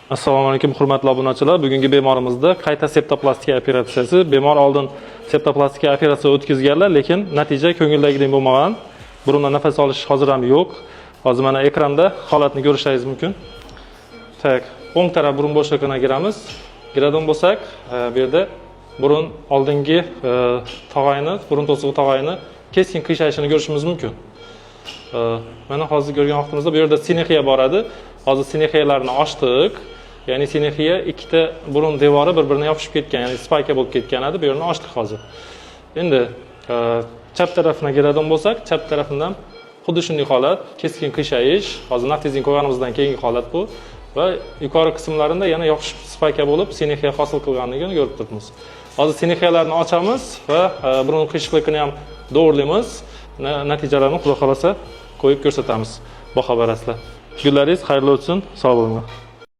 Assalomu alaykum hurmatli obunachilar. Bugungi bemorimizda qayta septoplastika operatsiyasi. Bemor oldin septoplastika operatsiya o'tkazganlar, lekin natija ko'ngildagidek bo'lmagan. Burundan nafas olish hozir ham yo'q. Hozir mana ekranda holatni ko'rishingiz mumkin. Tak, o'ng taraf burun bo'shlig'iga kiramiz. Giradigan bo'lsak, bu yerda burun oldingi tog'ayni, burun to'sig'i tog'ayni keskin qiyshayishini ko'rishimiz mumkin. Mana hozir ko'rgan vaqtimizda bu yerda sinexiya bor edi. Hozir sinexiyalarni ochdik. Ya'ni sinexiya ikkita burun devori bir-biriga yopishib ketgan, ya'ni spayka bo'lib ketgan edi. Bu yerni ochdik hozir. Endi chap tarafiga keladigan bo'lsak, chap tarafidan xuddi shunday holat, keskin qiyshaysh, hozir naftizing ko'rganimizdan keyingi holat bu va yuqori qismlarida yana yopishib spayka bo'lib, sinexiya hosil qilganligini ko'rib turibmiz. Hozir sinexiyalarni ochamiz va burun qiyshiqligini ham to'g'rilaymiz. Natijalarni xudo xolasa qo'yib ko'rsatamiz. Baho berasizlar. Kunlaringiz xayrli o'tsin. Sog' bo'linglar.